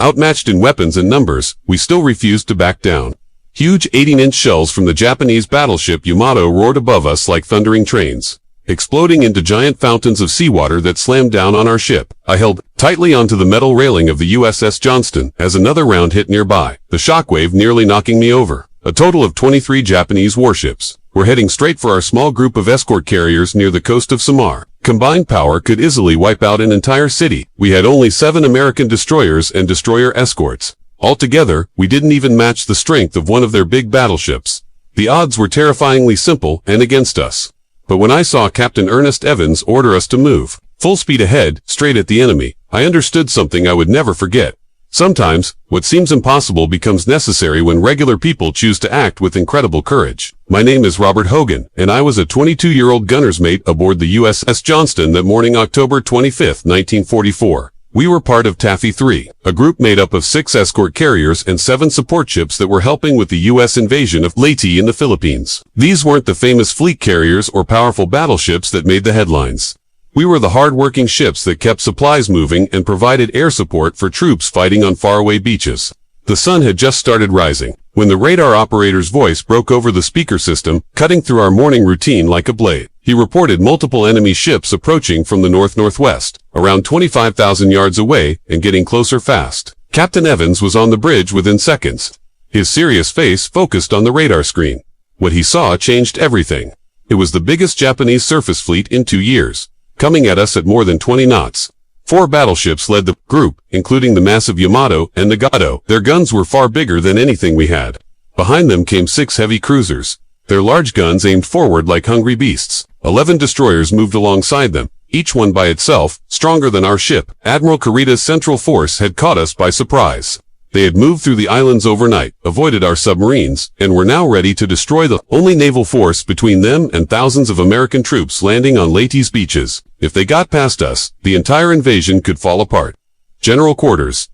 Outmatched in weapons and numbers, we still refused to back down. Huge 18-inch shells from the Japanese battleship Yamato roared above us like thundering trains, exploding into giant fountains of seawater that slammed down on our ship. I held tightly onto the metal railing of the USS Johnston as another round hit nearby, the shockwave nearly knocking me over. A total of 23 Japanese warships were heading straight for our small group of escort carriers near the coast of Samar. Combined power could easily wipe out an entire city. We had only 7 American destroyers and destroyer escorts. Altogether, we didn't even match the strength of one of their big battleships. The odds were terrifyingly simple and against us. But when I saw Captain Ernest Evans order us to move full speed ahead, straight at the enemy, I understood something I would never forget. Sometimes, what seems impossible becomes necessary when regular people choose to act with incredible courage. My name is Robert Hogan, and I was a 22-year-old gunner's mate aboard the USS Johnston that morning October 25, 1944. We were part of Taffy 3, a group made up of 6 escort carriers and 7 support ships that were helping with the U.S. invasion of Leyte in the Philippines. These weren't the famous fleet carriers or powerful battleships that made the headlines. We were the hard-working ships that kept supplies moving and provided air support for troops fighting on faraway beaches. The sun had just started rising when the radar operator's voice broke over the speaker system, cutting through our morning routine like a blade. He reported multiple enemy ships approaching from the north-northwest, around 25,000 yards away and getting closer fast. Captain Evans was on the bridge within seconds. His serious face focused on the radar screen. What he saw changed everything. It was the biggest Japanese surface fleet in 2 years, coming at us at more than 20 knots. 4 battleships led the group, including the massive Yamato and Nagato. Their guns were far bigger than anything we had. Behind them came 6 heavy cruisers, their large guns aimed forward like hungry beasts. 11 destroyers moved alongside them, each one by itself, stronger than our ship. Admiral Kurita's Central Force had caught us by surprise. They had moved through the islands overnight, avoided our submarines, and were now ready to destroy the only naval force between them and thousands of American troops landing on Leyte's beaches. If they got past us, the entire invasion could fall apart. General quarters,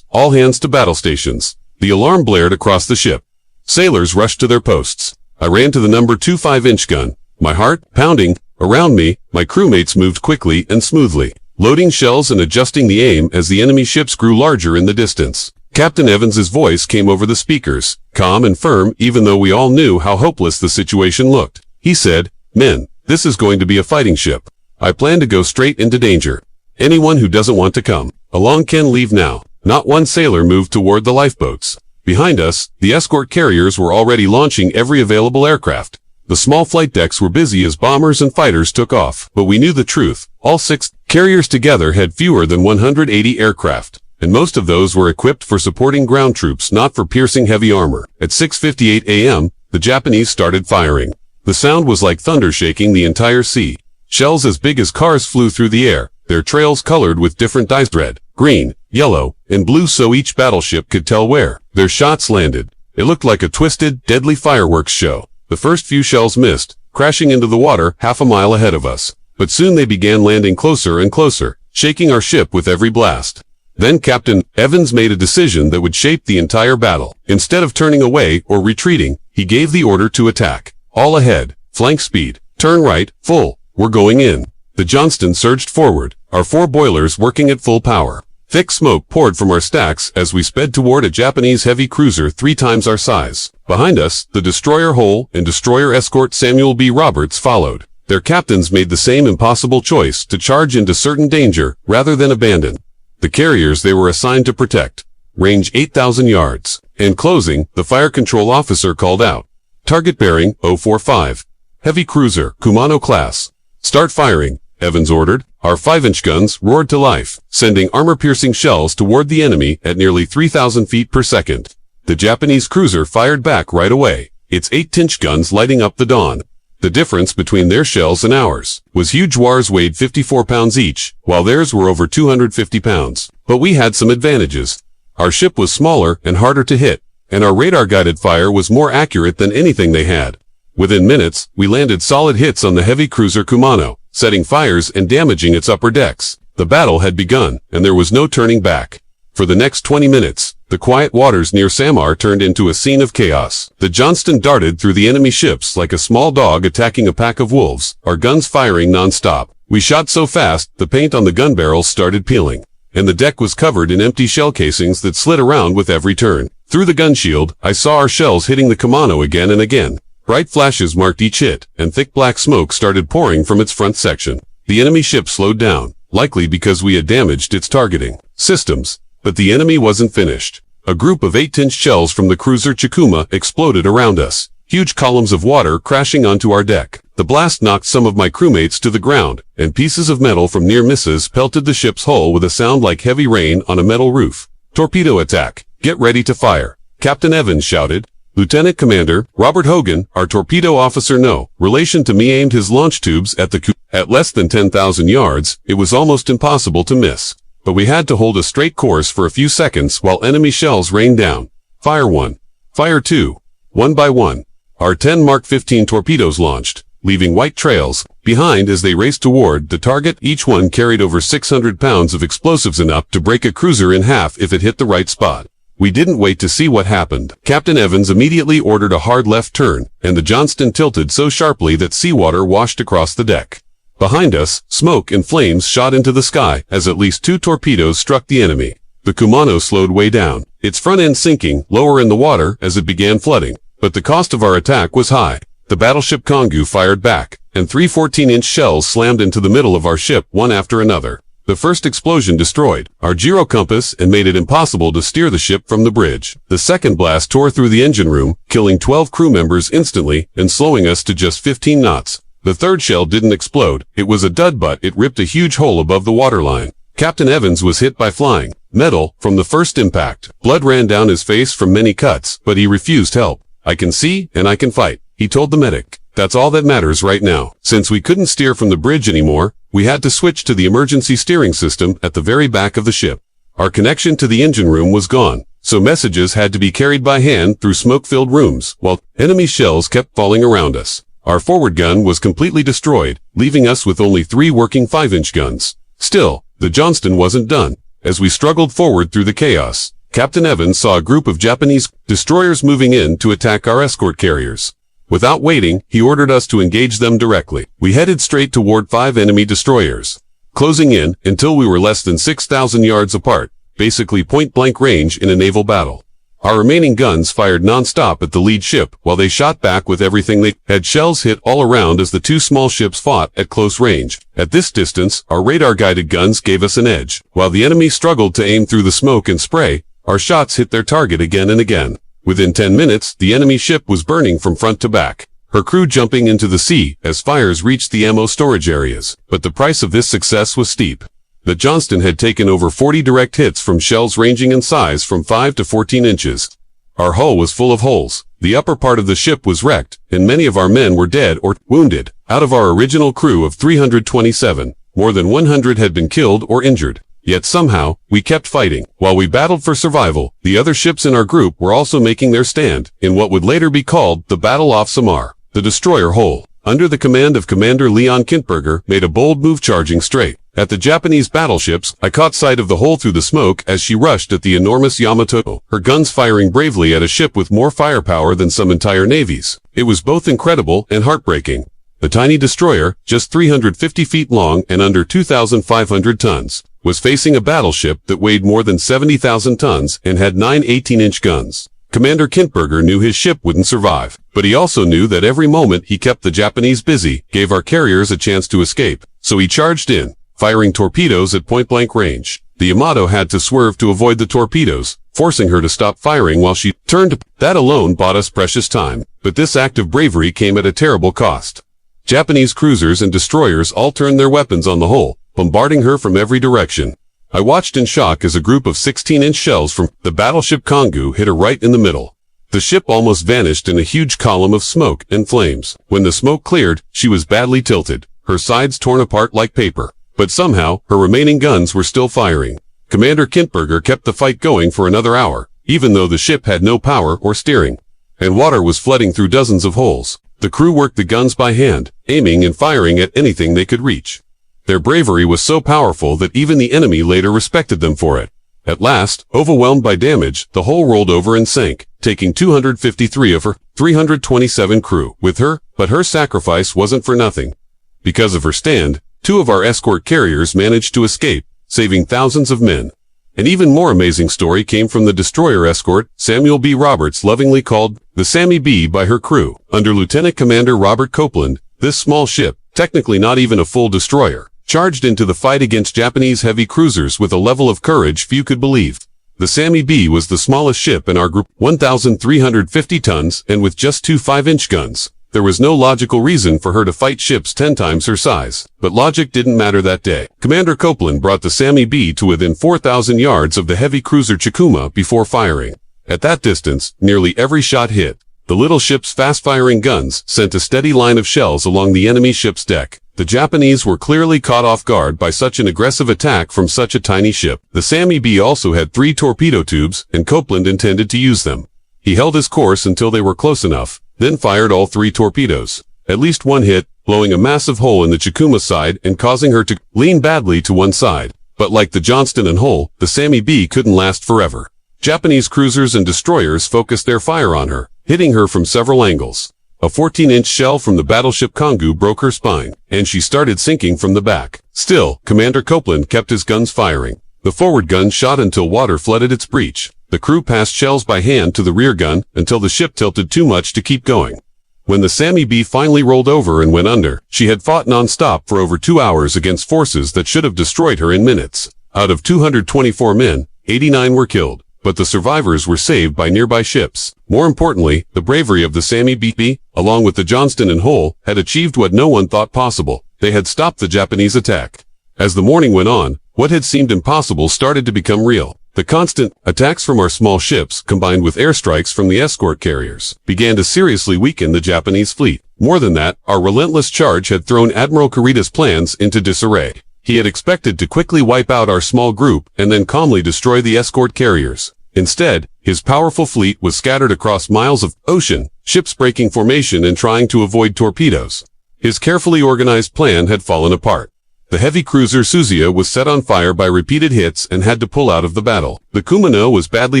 all hands to battle stations. The alarm blared across the ship. Sailors rushed to their posts. I ran to the number 2 5-inch gun, my heart pounding. Around me, my crewmates moved quickly and smoothly, loading shells and adjusting the aim as the enemy ships grew larger in the distance. Captain Evans's voice came over the speakers, calm and firm even though we all knew how hopeless the situation looked. He said, "Men, this is going to be a fighting ship. I plan to go straight into danger. Anyone who doesn't want to come along can leave now." Not one sailor moved toward the lifeboats. Behind us, the escort carriers were already launching every available aircraft. The small flight decks were busy as bombers and fighters took off. But we knew the truth. All 6 carriers together had fewer than 180 aircraft, and most of those were equipped for supporting ground troops, not for piercing heavy armor. At 6:58 a.m., the Japanese started firing. The sound was like thunder shaking the entire sea. Shells as big as cars flew through the air, their trails colored with different dyes: red, green, yellow, and blue, so each battleship could tell where their shots landed. It looked like a twisted, deadly fireworks show. The first few shells missed, crashing into the water half a mile ahead of us. But soon they began landing closer and closer, shaking our ship with every blast. Then Captain Evans made a decision that would shape the entire battle. Instead of turning away or retreating, he gave the order to attack. All ahead, flank speed, turn right, full, we're going in. The Johnston surged forward, our 4 boilers working at full power. Thick smoke poured from our stacks as we sped toward a Japanese heavy cruiser 3 times our size. Behind us, the destroyer Hull and destroyer escort Samuel B. Roberts followed. Their captains made the same impossible choice to charge into certain danger rather than abandon the carriers they were assigned to protect. Range 8,000 yards. In closing, the fire control officer called out, "Target bearing 045. Heavy cruiser, Kumano class. Start firing," Evans ordered. Our 5-inch guns roared to life, sending armor-piercing shells toward the enemy at nearly 3,000 feet per second. The Japanese cruiser fired back right away, its 8-inch guns lighting up the dawn. The difference between their shells and ours was huge. Ours weighed 54 pounds each, while theirs were over 250 pounds. But we had some advantages. Our ship was smaller and harder to hit, and our radar-guided fire was more accurate than anything they had. Within minutes, we landed solid hits on the heavy cruiser Kumano, setting fires and damaging its upper decks. The battle had begun, and there was no turning back. For the next 20 minutes, the quiet waters near Samar turned into a scene of chaos. The Johnston darted through the enemy ships like a small dog attacking a pack of wolves, our guns firing non-stop. We shot so fast, the paint on the gun barrels started peeling. and the deck was covered in empty shell casings that slid around with every turn. Through the gun shield, I saw our shells hitting the Kumano again and again. Bright flashes marked each hit, and thick black smoke started pouring from its front section. The enemy ship slowed down, likely because we had damaged its targeting systems. But the enemy wasn't finished. A group of 8-inch shells from the cruiser Chikuma exploded around us, huge columns of water crashing onto our deck. The blast knocked some of my crewmates to the ground, and pieces of metal from near misses pelted the ship's hull with a sound like heavy rain on a metal roof. Torpedo attack. Get ready to fire. Captain Evans shouted. Lieutenant Commander Robert Hogan, our torpedo officer, no relation to me, aimed his launch tubes at the at less than 10,000 yards. It was almost impossible to miss. But we had to hold a straight course for a few seconds while enemy shells rained down. Fire 1. Fire 2. One by one. Our 10 Mark 15 torpedoes launched, leaving white trails behind as they raced toward the target. Each one carried over 600 pounds of explosives, enough to break a cruiser in half if it hit the right spot. We didn't wait to see what happened. Captain Evans immediately ordered a hard left turn, and the Johnston tilted so sharply that seawater washed across the deck. Behind us, smoke and flames shot into the sky as at least 2 torpedoes struck the enemy. The Kumano slowed way down, its front end sinking lower in the water as it began flooding. But the cost of our attack was high. The battleship Kongu fired back, and 3 14-inch shells slammed into the middle of our ship, one after another. The first explosion destroyed our gyro compass and made it impossible to steer the ship from the bridge. The second blast tore through the engine room, killing 12 crew members instantly and slowing us to just 15 knots. The third shell didn't explode. It was a dud, but it ripped a huge hole above the waterline. Captain Evans was hit by flying metal from the first impact. Blood ran down his face from many cuts, but he refused help. I can see and I can fight, he told the medic. That's all that matters right now. Since we couldn't steer from the bridge anymore, we had to switch to the emergency steering system at the very back of the ship. Our connection to the engine room was gone, so messages had to be carried by hand through smoke-filled rooms, while enemy shells kept falling around us. Our forward gun was completely destroyed, leaving us with only 3 working 5-inch guns. Still, the Johnston wasn't done. As we struggled forward through the chaos, Captain Evans saw a group of Japanese destroyers moving in to attack our escort carriers. Without waiting, he ordered us to engage them directly. We headed straight toward 5 enemy destroyers, closing in until we were less than 6,000 yards apart, basically point-blank range in a naval battle. Our remaining guns fired non-stop at the lead ship while they shot back with everything they had. Shells hit all around as the 2 small ships fought at close range. At this distance, our radar-guided guns gave us an edge. While the enemy struggled to aim through the smoke and spray, our shots hit their target again and again. Within 10 minutes, the enemy ship was burning from front to back, her crew jumping into the sea as fires reached the ammo storage areas. But the price of this success was steep. The Johnston had taken over 40 direct hits from shells ranging in size from 5 to 14 inches. Our hull was full of holes. The upper part of the ship was wrecked, and many of our men were dead or wounded. Out of our original crew of 327, more than 100 had been killed or injured. Yet somehow, we kept fighting. While we battled for survival, the other ships in our group were also making their stand in what would later be called the Battle off Samar. The destroyer hull, under the command of Commander Leon Kintberger, made a bold move, charging straight at the Japanese battleships. I caught sight of the hull through the smoke as she rushed at the enormous Yamato, her guns firing bravely at a ship with more firepower than some entire navies. It was both incredible and heartbreaking. The tiny destroyer, just 350 feet long and under 2,500 tons, was facing a battleship that weighed more than 70,000 tons and had 9 18-inch guns. Commander Kintberger knew his ship wouldn't survive, but he also knew that every moment he kept the Japanese busy gave our carriers a chance to escape. So he charged in, firing torpedoes at point-blank range. The Yamato had to swerve to avoid the torpedoes, forcing her to stop firing while she turned. That alone bought us precious time, but this act of bravery came at a terrible cost. Japanese cruisers and destroyers all turned their weapons on the hull, bombarding her from every direction. I watched in shock as a group of 16-inch shells from the battleship Kongu hit her right in the middle. The ship almost vanished in a huge column of smoke and flames. When the smoke cleared, she was badly tilted, her sides torn apart like paper. But somehow, her remaining guns were still firing. Commander Kintberger kept the fight going for another hour, even though the ship had no power or steering, and water was flooding through dozens of holes. The crew worked the guns by hand, aiming and firing at anything they could reach. Their bravery was so powerful that even the enemy later respected them for it. At last, overwhelmed by damage, the hull rolled over and sank, taking 253 of her 327 crew with her, but her sacrifice wasn't for nothing. Because of her stand, 2 of our escort carriers managed to escape, saving thousands of men. An even more amazing story came from the destroyer escort, Samuel B. Roberts, lovingly called the Sammy B by her crew. Under Lieutenant Commander Robert Copeland, this small ship, technically not even a full destroyer, charged into the fight against Japanese heavy cruisers with a level of courage few could believe. The Sammy B was the smallest ship in our group, 1,350 tons, and with just two 5-inch guns. There was no logical reason for her to fight ships 10 times her size, but logic didn't matter that day. Commander Copeland brought the Sammy B to within 4,000 yards of the heavy cruiser Chikuma before firing. At that distance, nearly every shot hit. The little ship's fast-firing guns sent a steady line of shells along the enemy ship's deck. The Japanese were clearly caught off guard by such an aggressive attack from such a tiny ship. The Sammy B also had 3 torpedo tubes, and Copeland intended to use them. He held his course until they were close enough, then fired all 3 torpedoes. At least one hit, blowing a massive hole in the Chikuma side and causing her to lean badly to one side. But like the Johnston and Hull, the Sammy B couldn't last forever. Japanese cruisers and destroyers focused their fire on her, hitting her from several angles. A 14-inch shell from the battleship Kongu broke her spine, and she started sinking from the back. Still, Commander Copeland kept his guns firing. The forward gun shot until water flooded its breech. The crew passed shells by hand to the rear gun until the ship tilted too much to keep going. When the Sammy B finally rolled over and went under, she had fought non-stop for over 2 hours against forces that should have destroyed her in minutes. Out of 224 men, 89 were killed, but the survivors were saved by nearby ships. More importantly, the bravery of the Sammy B, along with the Johnston and Hull, had achieved what no one thought possible. They had stopped the Japanese attack. As the morning went on, what had seemed impossible started to become real. The constant attacks from our small ships, combined with airstrikes from the escort carriers, began to seriously weaken the Japanese fleet. More than that, our relentless charge had thrown Admiral Kurita's plans into disarray. He had expected to quickly wipe out our small group and then calmly destroy the escort carriers. Instead, his powerful fleet was scattered across miles of ocean, ships breaking formation and trying to avoid torpedoes. His carefully organized plan had fallen apart. The heavy cruiser Suzuya was set on fire by repeated hits and had to pull out of the battle. The Kumano was badly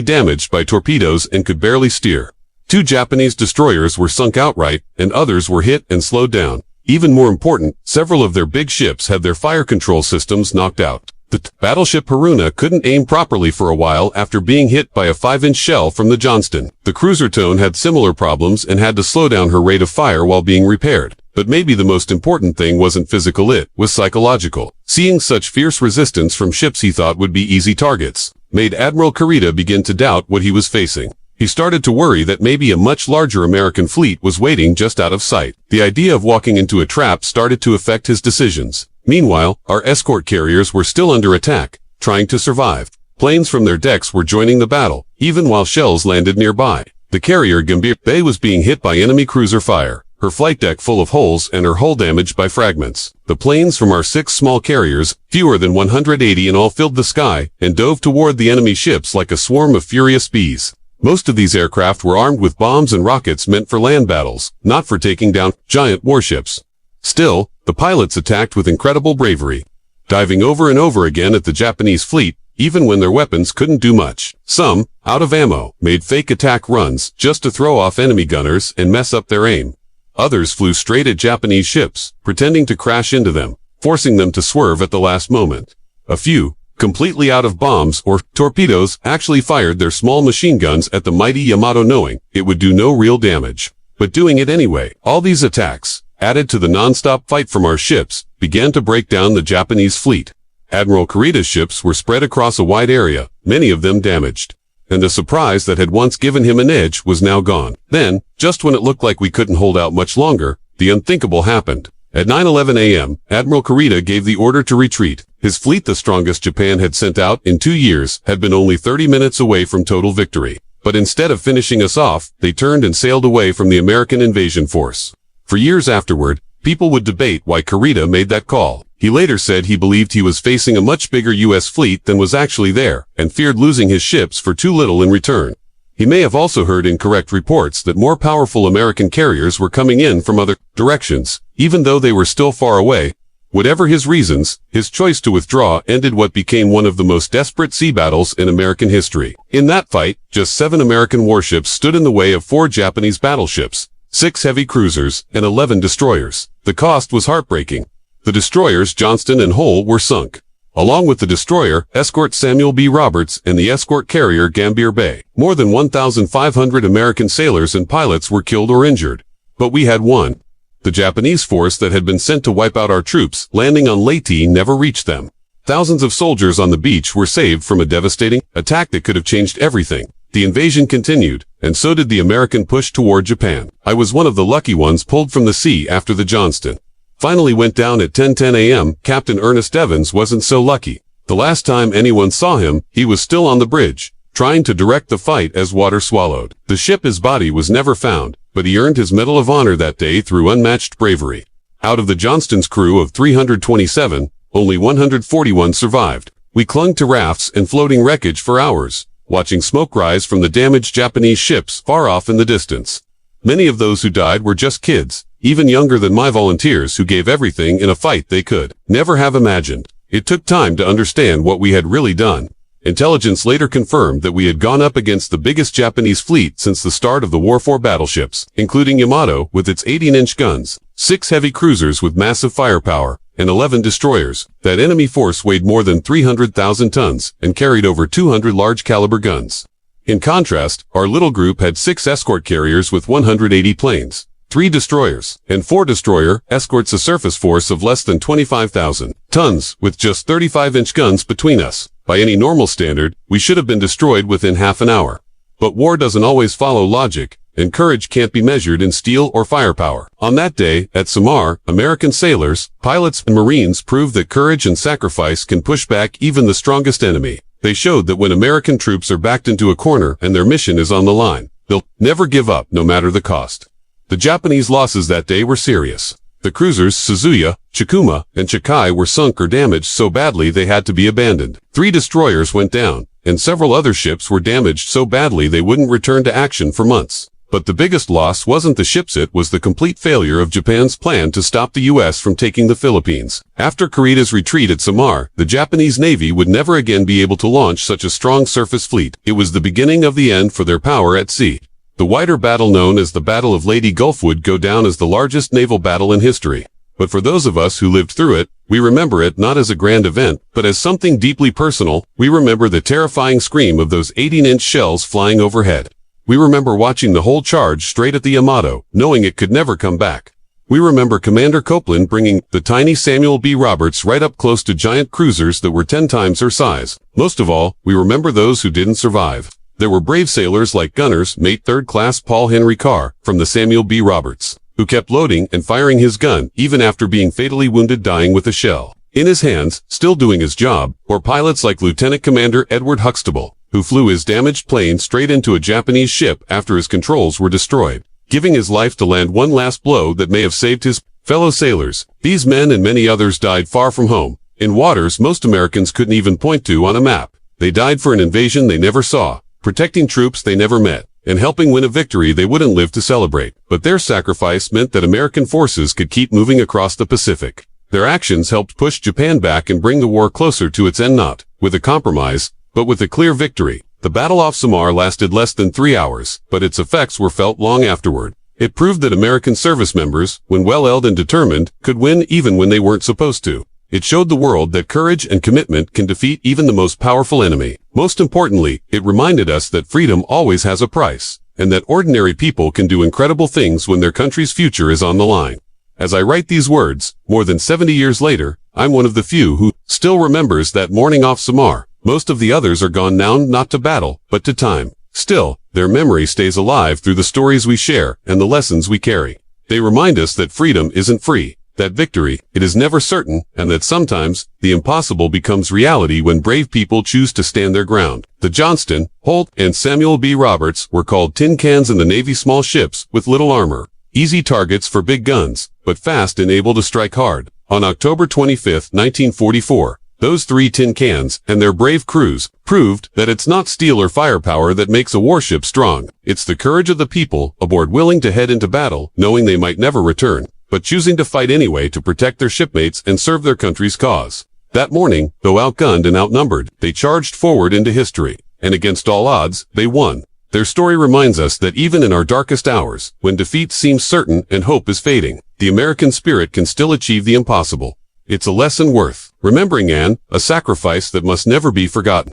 damaged by torpedoes and could barely steer. 2 Japanese destroyers were sunk outright, and others were hit and slowed down. Even more important, several of their big ships had their fire control systems knocked out. The battleship Haruna couldn't aim properly for a while after being hit by a 5-inch shell from the Johnston. The cruiser Tone had similar problems and had to slow down her rate of fire while being repaired. But maybe the most important thing wasn't physical, it was psychological. Seeing such fierce resistance from ships he thought would be easy targets made Admiral Kurita begin to doubt what he was facing. He started to worry that maybe a much larger American fleet was waiting just out of sight. The idea of walking into a trap started to affect his decisions. Meanwhile, our escort carriers were still under attack, trying to survive. Planes from their decks were joining the battle, even while shells landed nearby. The carrier Gambir Bay was being hit by enemy cruiser fire, her flight deck full of holes and her hull damaged by fragments. The planes from our 6 small carriers, fewer than 180 in all, filled the sky and dove toward the enemy ships like a swarm of furious bees. Most of these aircraft were armed with bombs and rockets meant for land battles, not for taking down giant warships. Still, the pilots attacked with incredible bravery, diving over and over again at the Japanese fleet, even when their weapons couldn't do much. Some, out of ammo, made fake attack runs just to throw off enemy gunners and mess up their aim. Others flew straight at Japanese ships, pretending to crash into them, forcing them to swerve at the last moment. A few, completely out of bombs or torpedoes, actually fired their small machine guns at the mighty Yamato, knowing it would do no real damage, but doing it anyway. All these attacks, added to the non-stop fight from our ships, began to break down the Japanese fleet. Admiral Kurita's ships were spread across a wide area, many of them damaged. And the surprise that had once given him an edge was now gone. Then, just when it looked like we couldn't hold out much longer, the unthinkable happened. At 9:11 a.m., Admiral Kurita gave the order to retreat. His fleet, the strongest Japan had sent out in 2 years, had been only 30 minutes away from total victory. But instead of finishing us off, they turned and sailed away from the American invasion force. For years afterward, people would debate why Kurita made that call. He later said he believed he was facing a much bigger U.S. fleet than was actually there, and feared losing his ships for too little in return. He may have also heard incorrect reports that more powerful American carriers were coming in from other directions, even though they were still far away. Whatever his reasons, his choice to withdraw ended what became one of the most desperate sea battles in American history. In that fight, just 7 American warships stood in the way of 4 Japanese battleships, 6 heavy cruisers, and 11 destroyers. The cost was heartbreaking. The destroyers Johnston and Hull were sunk. along with the destroyer, escort Samuel B. Roberts, and the escort carrier Gambier Bay. More than 1,500 American sailors and pilots were killed or injured. But we had won. The Japanese force that had been sent to wipe out our troops, landing on Leyte, never reached them. Thousands of soldiers on the beach were saved from a devastating attack that could have changed everything. The invasion continued, and so did the American push toward Japan. I was one of the lucky ones pulled from the sea after the Johnston finally went down at 10:10 a.m. Captain Ernest Evans wasn't so lucky. The last time anyone saw him, he was still on the bridge, trying to direct the fight as water swallowed. The ship, his body was never found, but he earned his Medal of Honor that day through unmatched bravery. Out of the Johnston's crew of 327, only 141 survived. We clung to rafts and floating wreckage for hours, watching smoke rise from the damaged Japanese ships far off in the distance. Many of those who died were just kids, even younger than my volunteers who gave everything in a fight they could never have imagined. It took time to understand what we had really done. Intelligence later confirmed that we had gone up against the biggest Japanese fleet since the start of the war. 4 battleships, including Yamato with its 18-inch guns, 6 heavy cruisers with massive firepower, and 11 destroyers. That enemy force weighed more than 300,000 tons and carried over 200 large-caliber guns. In contrast, our little group had 6 escort carriers with 180 planes, 3 destroyers, and 4 destroyer escorts, a surface force of less than 25,000 tons, with just 35-inch guns between us. By any normal standard, we should have been destroyed within half an hour. But war doesn't always follow logic, and courage can't be measured in steel or firepower. On that day, at Samar, American sailors, pilots, and Marines proved that courage and sacrifice can push back even the strongest enemy. They showed that when American troops are backed into a corner and their mission is on the line, they'll never give up no matter the cost. The Japanese losses that day were serious. The cruisers Suzuya, Chikuma, and Chikai were sunk or damaged so badly they had to be abandoned. 3 destroyers went down, and several other ships were damaged so badly they wouldn't return to action for months. But the biggest loss wasn't the ships, it was the complete failure of Japan's plan to stop the U.S. from taking the Philippines. After Kurita's retreat at Samar, the Japanese Navy would never again be able to launch such a strong surface fleet. It was the beginning of the end for their power at sea. The wider battle known as the Battle of Leyte Gulf would go down as the largest naval battle in history. But for those of us who lived through it, we remember it not as a grand event, but as something deeply personal. We remember the terrifying scream of those 18-inch shells flying overhead. We remember watching the whole charge straight at the Yamato, knowing it could never come back. We remember Commander Copeland bringing the tiny Samuel B. Roberts right up close to giant cruisers that were 10 times her size. Most of all, we remember those who didn't survive. There were brave sailors like Gunner's Mate 3rd Class Paul Henry Carr from the Samuel B. Roberts, who kept loading and firing his gun even after being fatally wounded, dying with a shell in his hands, still doing his job. Or pilots like Lieutenant Commander Edward Huxtable, who flew his damaged plane straight into a Japanese ship after his controls were destroyed, giving his life to land one last blow that may have saved his fellow sailors. These men and many others died far from home, in waters most Americans couldn't even point to on a map. They died for an invasion they never saw, protecting troops they never met, and helping win a victory they wouldn't live to celebrate. But their sacrifice meant that American forces could keep moving across the Pacific. Their actions helped push Japan back and bring the war closer to its end, not with a compromise, but with a clear victory. The battle off Samar lasted less than 3 hours, but its effects were felt long afterward. It proved that American service members, when well-oiled and determined, could win even when they weren't supposed to. It showed the world that courage and commitment can defeat even the most powerful enemy. Most importantly, it reminded us that freedom always has a price, and that ordinary people can do incredible things when their country's future is on the line. As I write these words, more than 70 years later, I'm one of the few who still remembers that morning off Samar. Most of the others are gone now, not to battle, but to time. Still, their memory stays alive through the stories we share and the lessons we carry. They remind us that freedom isn't free, that victory, it is never certain, and that sometimes, the impossible becomes reality when brave people choose to stand their ground. The Johnston, Holt, and Samuel B. Roberts were called tin cans in the Navy's small ships with little armor. Easy targets for big guns, but fast and able to strike hard. On October 25, 1944, those 3 tin cans and their brave crews proved that it's not steel or firepower that makes a warship strong. It's the courage of the people aboard, willing to head into battle, knowing they might never return, but choosing to fight anyway to protect their shipmates and serve their country's cause. That morning, though outgunned and outnumbered, they charged forward into history, and against all odds, they won. Their story reminds us that even in our darkest hours, when defeat seems certain and hope is fading, the American spirit can still achieve the impossible. It's a lesson worth remembering Anne, a sacrifice that must never be forgotten.